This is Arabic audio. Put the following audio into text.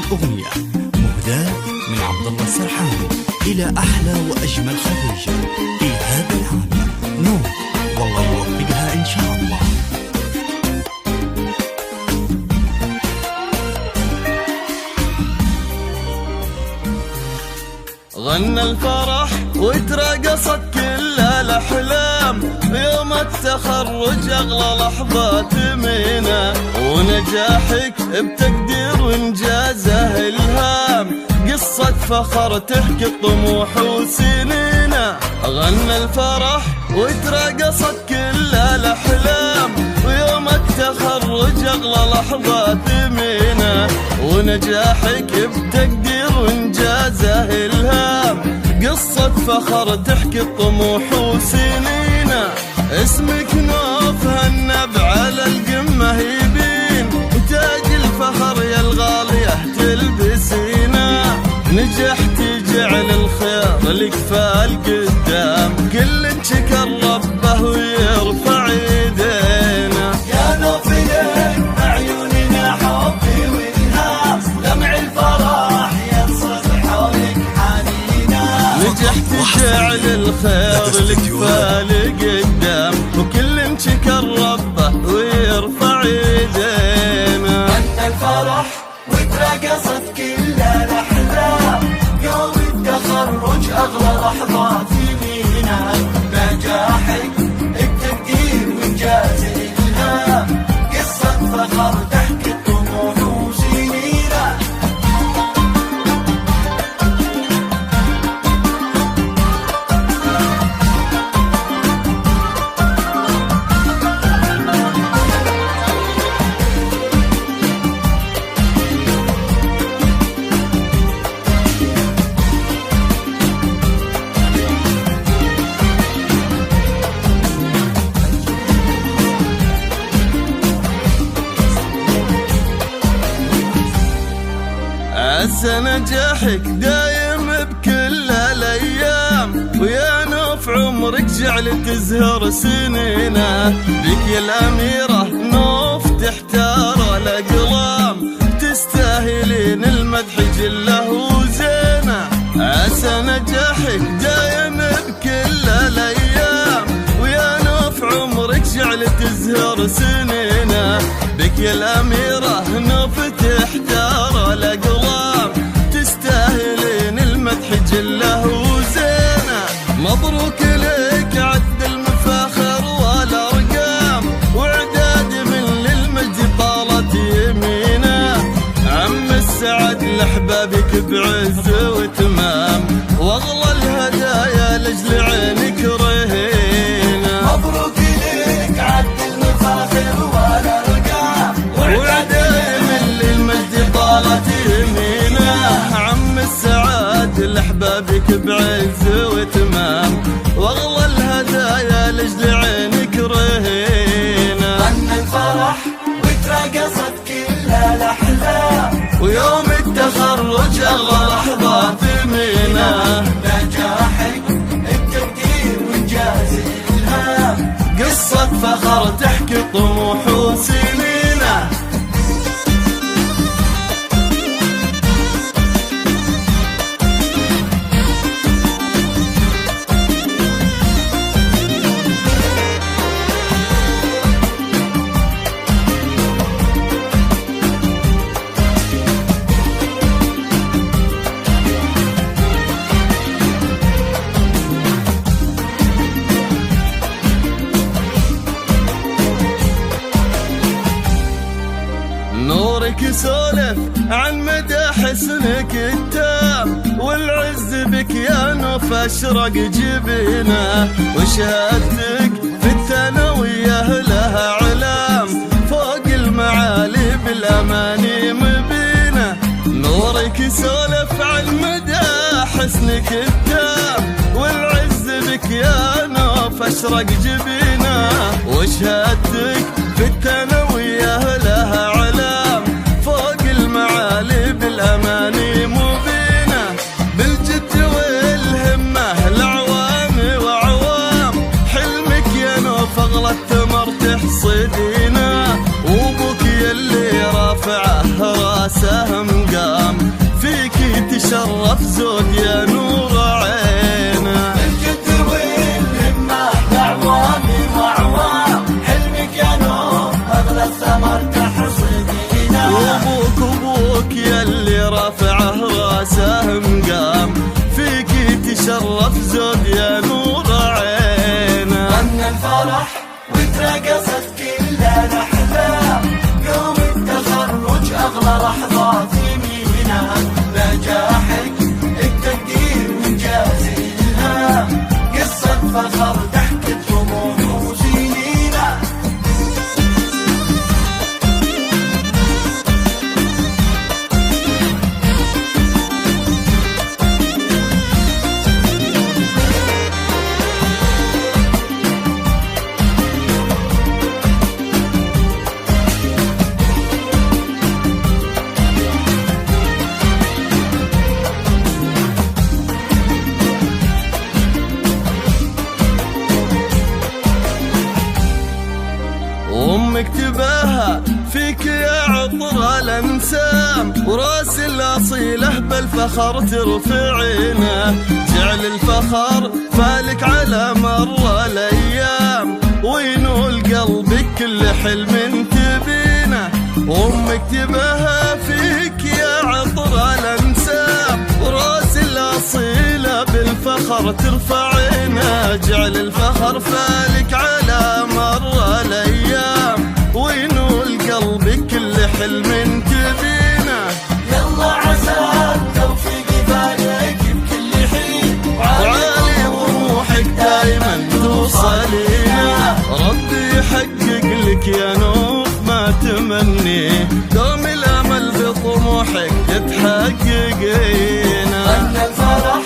الأغنية مهداة من عبد الله السرحاني إلى أحلى وأجمل خديجة في هذا العام. نور والله يوفقها إن شاء الله. غنى الفرح وترقصت كل الأحلام، يوم التخرج أغلى لحظات منا، ونجاحك بتقدير وإنجازه إلهام، قصة فخر تحكي الطموح وسنينا. غنى الفرح وترقصت كل الأحلام، ويوم التخرج أغلى لحظات منا، ونجاحك بتقدير وإنجازه إلهام، قصة فخر تحكي الطموح وسنينا. اسمك نوف هالنبع على القمة يبين، وتاج الفخر يا الغالية تلبسينا، نجحتي جعل الخير لك فالقدام، كل شكر ربه ويرفع يدينا. يا نوف لك بعيوننا حبي والهام، دمع الفرح ينصب حولك حنينا، نجحتي جعل الخير لك فالقدام، وكل شكر ربه ويرفع يدينا. غنى الفرح وترقصت كل الأحلام، يوم التخرج أغلى لحظات يمينا، نجاحك التقدير وإنجاز الإلهام، قصة فخر تحكي الطموح وسنينا. عز نجاحك دايم بكل الأيام، ويا نوف عمرك جعل تزهر سنينا، بك يا الأميرة نوف تحتار الأقلام، تستاهلين المدح جله وزينة. عز نجاحك دايم بكل الأيام، ويا نوف عمرك جعل تزهر سنينا، بك يا الأميرة نوف تحتار الأقلام، تستاهلين المدح جله وزينة. مبروك لك عد المفاخر والأرقام، وعداد من للمجد طالت يمينا، عم السعد لأحبابك بعز وتمام، واغلى الهدايا لجل عينك رهينة. مبروك لك عد المفاخر والأرقام، وعداد من للمجد طالت يمينا، عم السعد لأحبابك بعز وتمام، واغلى الهدايا لجل عينك رهينة. غنى الفرح وترقصت كل الأحلام، ويوم التخرج أغلى لحظات منا، نجاحك التقدير وإنجاز الإلهام، قصة فخر تحكي طموح وسنينا. نورك سولف عن مدى حسنك التام، والعز بك يا نوف أشرق جبينه، وشهادتك في الثانوية لها علام، فوق المعالي بالأماني مبينة. نورك سولف عن مدى حسنك التام، والعز بك يا نوف أشرق جبينه، وشهادتك في الثانوية لها علام، فوق المعالي بالأماني مبينة، بالجد والهمة الأعوام وعوام، حلمك يا نوف أغلى الثمر تحصدينه، وابوك يلي رافعه راسه مقام، تشرف زود يا نور عينه. الجد والهمة بأعوامي وأعوام، حلمك يا نور أغلى الثمر تحصدينا. وابوك يلي رافعه راسه مقام، فيك تشرف زود يا نور عينه. غنى الفرح وترقصت كل الأحلام، يوم التخرج أغلى لحظات يمينا. نجاحك التقدير وإنجاز الإلهام، قصة فخر ضحكت طموح وسنينا. أمك تباهى فيك يا عطر الأنسام، وراس الأصيلة بالفخر ترفعينه. جعل الفخر فالك على مر الأيام، وينول قلبك كل حلم تبينه. أمك تباهى فيك يا عطر الأنسام، وراس الأصيلة بالفخر ترفعينه. جعل الفخر فالك على مر الأيام، وينول قلبك كل حلم تبينه. يلا عسى التوفيق يبارك بكل حين، وعالي طموحك دايما توصلينا. ربي يحقق لك يا نور ما تمنيه، دوم الامل بطموحك تحققينا. غنى الفرح